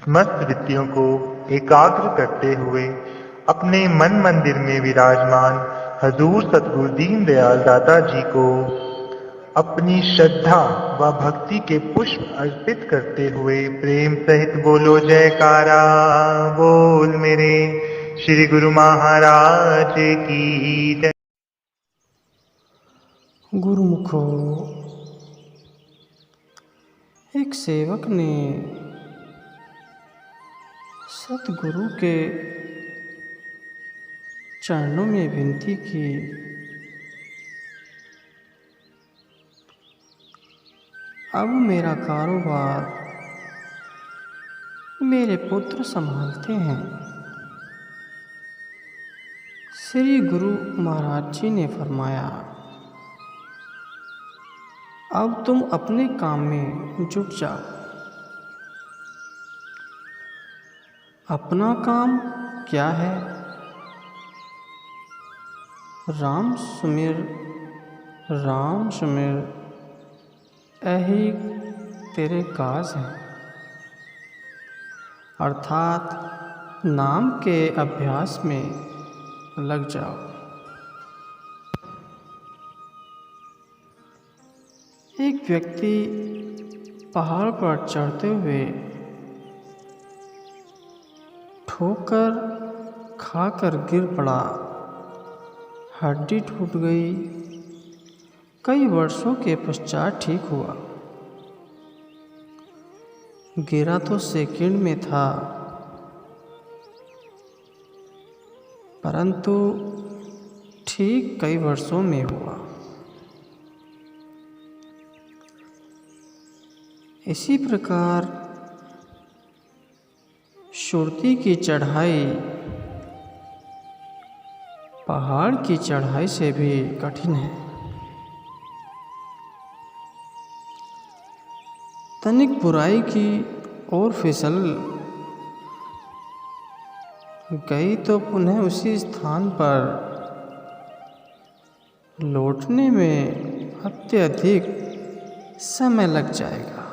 समस्त वृत्तियों को एकाग्र करते हुए अपने मन मंदिर में विराजमान हजूर सतगुरु दीनदयाल दाता जी को अपनी श्रद्धा व भक्ति के पुष्प अर्पित करते हुए प्रेम सहित बोलो जयकारा। बोल मेरे श्री गुरु महाराज की जय। गुरुमुखो, एक सेवक ने सतगुरु के चरणों में विनती की, अब मेरा कारोबार मेरे पुत्र संभालते हैं। श्री गुरु महाराज जी ने फरमाया, अब तुम अपने काम में जुट जाओ। अपना काम क्या है? राम सुमिर यही तेरे काज हैं, अर्थात नाम के अभ्यास में लग जाओ। एक व्यक्ति पहाड़ पर चढ़ते हुए ठोकर खाकर गिर पड़ा, हड्डी टूट गई। कई वर्षों के पश्चात ठीक हुआ। गिरा तो सेकंड में था, परंतु ठीक कई वर्षों में हुआ। इसी प्रकार सुरती की चढ़ाई पहाड़ की चढ़ाई से भी कठिन है। तनिक बुराई की ओर फिसल गई तो पुनः उसी स्थान पर लौटने में अत्यधिक समय लग जाएगा।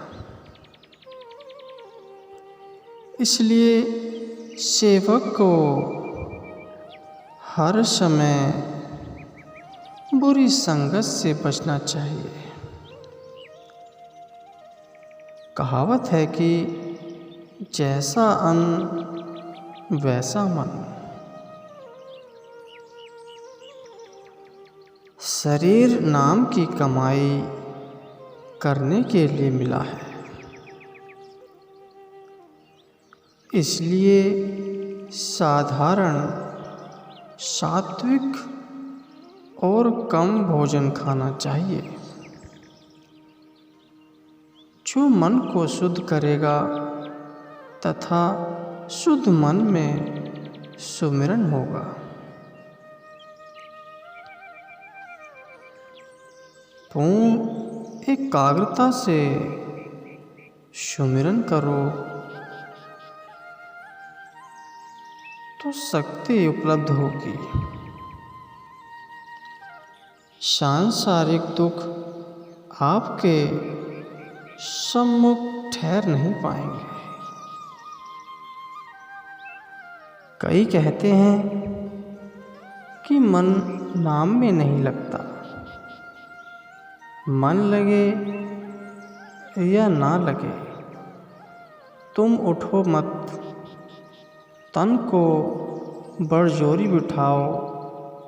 इसलिए सेवक को हर समय बुरी संगत से बचना चाहिए। कहावत है कि जैसा अन्न वैसा मन। शरीर नाम की कमाई करने के लिए मिला है, इसलिए साधारण सात्विक और कम भोजन खाना चाहिए। जो मन को शुद्ध करेगा तथा शुद्ध मन में सुमिरन होगा। पूर्ण एकाग्रता से सुमिरन करो तो शक्ति उपलब्ध होगी। सांसारिक दुख आपके सम्मुख ठहर नहीं पाएंगे। कई कहते हैं कि मन नाम में नहीं लगता। मन लगे या ना लगे, तुम उठो मत, तन को बड़जोरी बिठाओ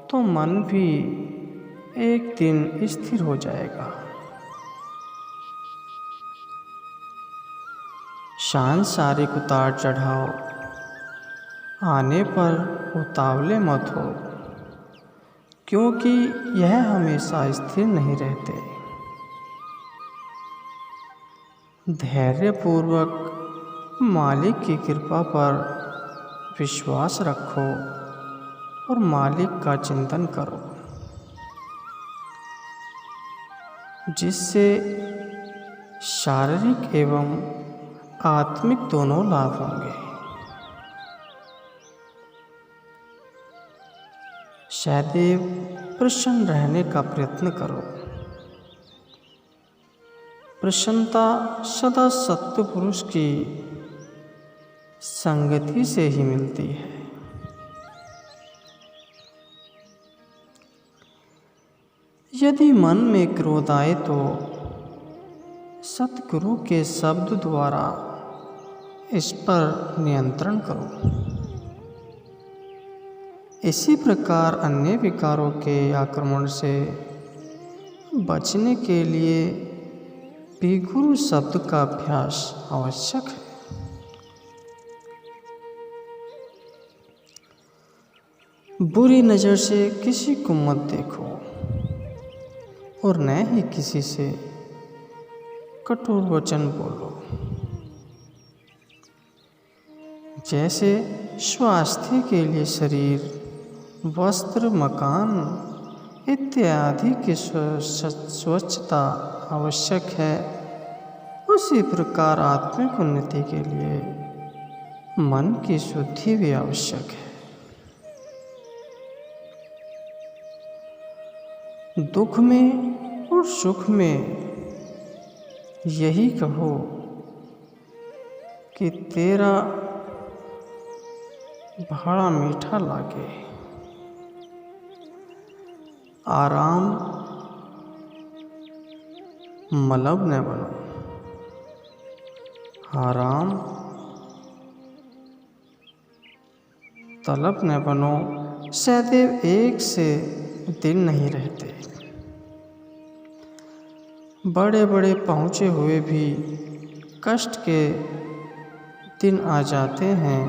तो मन भी एक दिन स्थिर हो जाएगा। सांसारिक उतार चढ़ाव आने पर उतावले मत हो, क्योंकि यह हमेशा स्थिर नहीं रहते। धैर्यपूर्वक मालिक की कृपा पर विश्वास रखो और मालिक का चिंतन करो, जिससे शारीरिक एवं आत्मिक दोनों लाभ होंगे। सदैव प्रसन्न रहने का प्रयत्न करो। प्रसन्नता सदा सत्य पुरुष की संगति से ही मिलती है। यदि मन में क्रोध आए तो सतगुरु के शब्द द्वारा इस पर नियंत्रण करो। इसी प्रकार अन्य विकारों के आक्रमण से बचने के लिए भी गुरु शब्द का अभ्यास आवश्यक है। बुरी नज़र से किसी को मत देखो और न ही किसी से कठोर वचन बोलो। जैसे स्वास्थ्य के लिए शरीर, वस्त्र, मकान इत्यादि की स्वच्छता आवश्यक है, उसी प्रकार आत्मिक उन्नति के लिए मन की शुद्धि भी आवश्यक है। दुख में और सुख में यही कहो कि तेरा भाड़ा मीठा लागे। आराम मलब न बनो, आराम तलब न बनो। सदैव एक से दिन नहीं रहते। बड़े बड़े पहुँचे हुए भी कष्ट के दिन आ जाते हैं।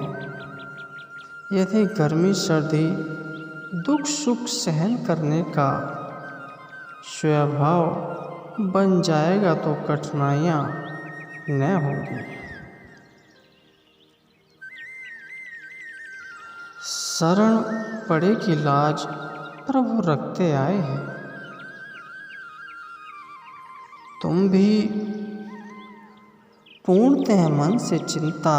यदि गर्मी सर्दी दुख सुख सहन करने का स्वभाव बन जाएगा तो कठिनाइयाँ न होंगी। शरण पड़े की लाज प्रभु रखते आए हैं। तुम भी पूर्णतः मन से चिंता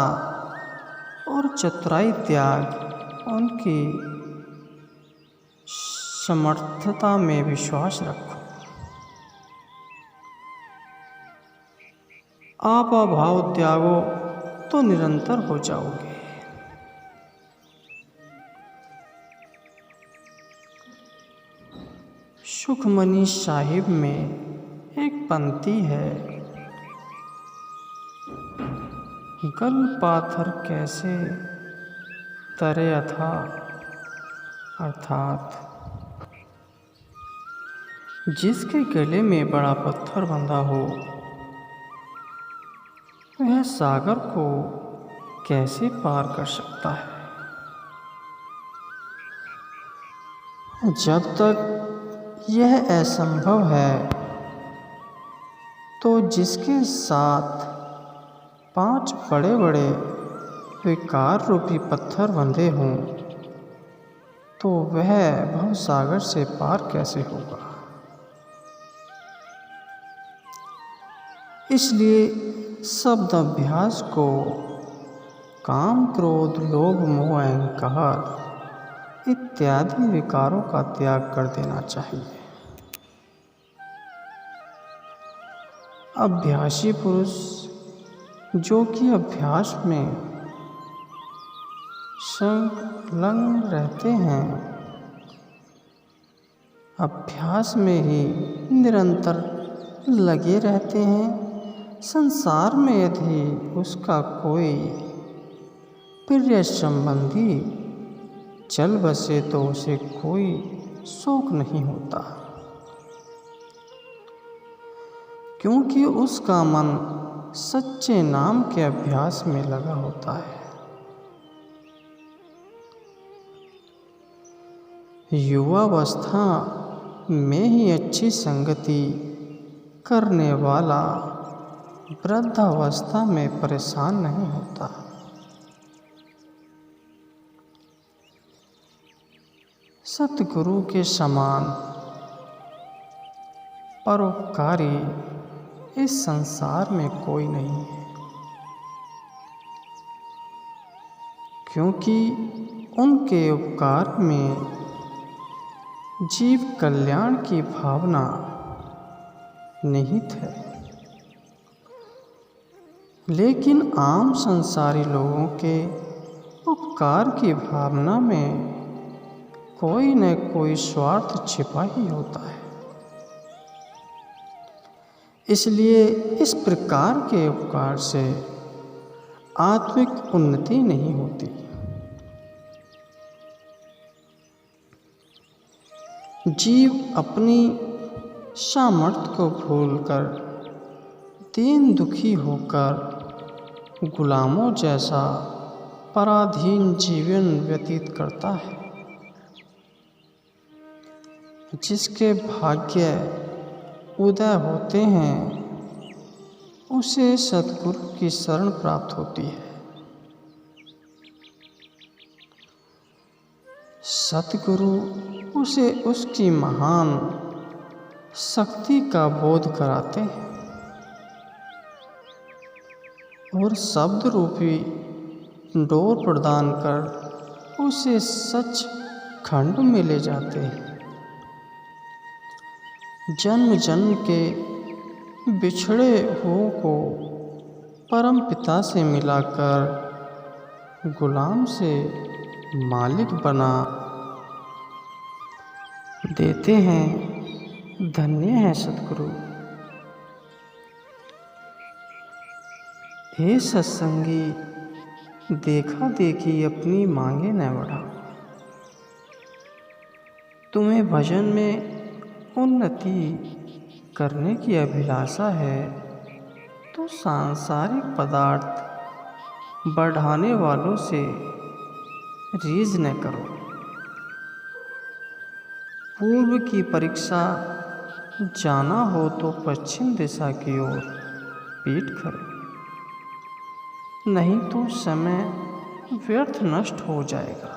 और चतुराई त्याग उनकी समर्थता में विश्वास रखो। आप अभाव त्यागो तो निरंतर हो जाओगे। सुखमनी साहिब में एक पंक्ति है, गल पाथर कैसे तरे अथा, अर्थात जिसके गले में बड़ा पत्थर बंधा हो वह सागर को कैसे पार कर सकता है। जब तक यह असंभव है तो जिसके साथ 5 बड़े बड़े विकार रूपी पत्थर बंधे हों तो वह भवसागर से पार कैसे होगा। इसलिए शब्द अभ्यास को काम, क्रोध, लोभ, मोह, अहंकार इत्यादि विकारों का त्याग कर देना चाहिए। अभ्यासी पुरुष जो कि अभ्यास में संलग्न रहते हैं, अभ्यास में ही निरंतर लगे रहते हैं। संसार में यदि उसका कोई प्रिय संबंधी चल बसे तो उसे कोई शोक नहीं होता, क्योंकि उसका मन सच्चे नाम के अभ्यास में लगा होता है। युवावस्था में ही अच्छी संगति करने वाला वृद्धावस्था में परेशान नहीं होता। सतगुरु के समान परोपकारी इस संसार में कोई नहीं है, क्योंकि उनके उपकार में जीव कल्याण की भावना निहित है। लेकिन आम संसारी लोगों के उपकार की भावना में कोई न कोई स्वार्थ छिपा ही होता है। इसलिए इस प्रकार के उपकार से आत्मिक उन्नति नहीं होती। जीव अपनी सामर्थ्य को भूलकर दीन दुखी होकर गुलामों जैसा पराधीन जीवन व्यतीत करता है। जिसके भाग्य उदय होते हैं उसे सद्गुरु की शरण प्राप्त होती है। सद्गुरु उसे उसकी महान शक्ति का बोध कराते हैं और शब्द रूपी डोर प्रदान कर उसे सच खंड में ले जाते हैं। जन्म जन्म के बिछड़े हुओं को परम पिता से मिलाकर गुलाम से मालिक बना देते हैं। धन्य है सद्गुरु। हे सत्संगी, देखा देखी अपनी मांगे न बढ़ा। तुम्हें भजन में उन्नति करने की अभिलाषा है तो सांसारिक पदार्थ बढ़ाने वालों से रीझ न करो। पूर्व की परीक्षा जाना हो तो पश्चिम दिशा की ओर पीठ करे, नहीं तो समय व्यर्थ नष्ट हो जाएगा।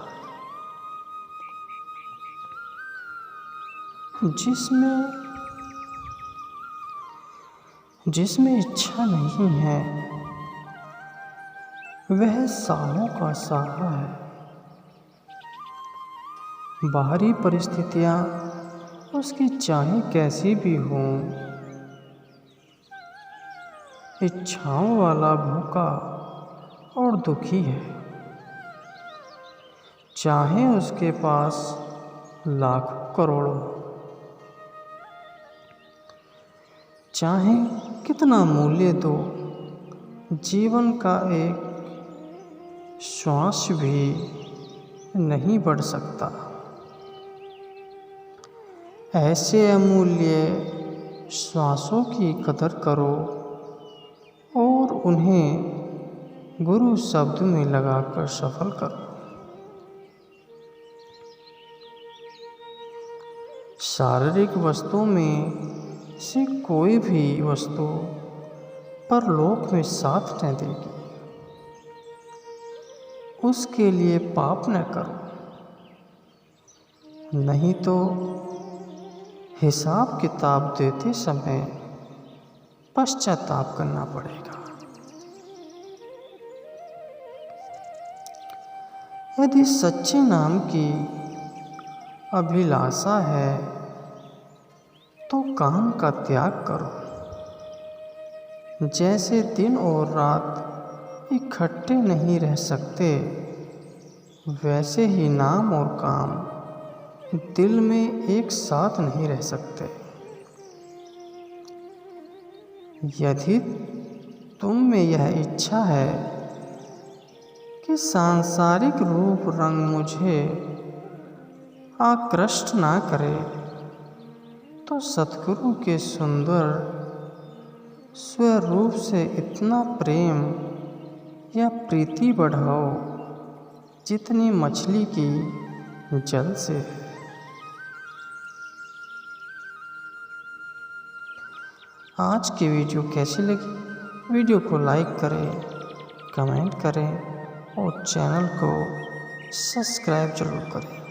जिसमें इच्छा नहीं है वह साहों का साहा है। बाहरी परिस्थितियां उसकी चाहे कैसी भी हों, इच्छाओं वाला भूखा और दुखी है। चाहे उसके पास लाखों करोड़ों, चाहे कितना मूल्य दो, जीवन का एक श्वास भी नहीं बढ़ सकता। ऐसे अमूल्य श्वासों की कदर करो और उन्हें गुरु शब्द में लगाकर सफल करो। शारीरिक वस्तुओं में से कोई भी वस्तु परलोक में साथ न देगी। उसके लिए पाप न करो, नहीं तो हिसाब किताब देते समय पश्चाताप करना पड़ेगा। यदि सच्चे नाम की अभिलाषा है तो काम का त्याग करो। जैसे दिन और रात इकट्ठे नहीं रह सकते, वैसे ही नाम और काम दिल में एक साथ नहीं रह सकते। यदि तुम में यह इच्छा है कि सांसारिक रूप रंग मुझे आकृष्ट ना करे, तो सतगुरु के सुंदर स्वरूप से इतना प्रेम या प्रीति बढ़ाओ जितनी मछली की जल से। आज की वीडियो कैसी लगी? वीडियो को लाइक करें, कमेंट करें और चैनल को सब्सक्राइब जरूर करें।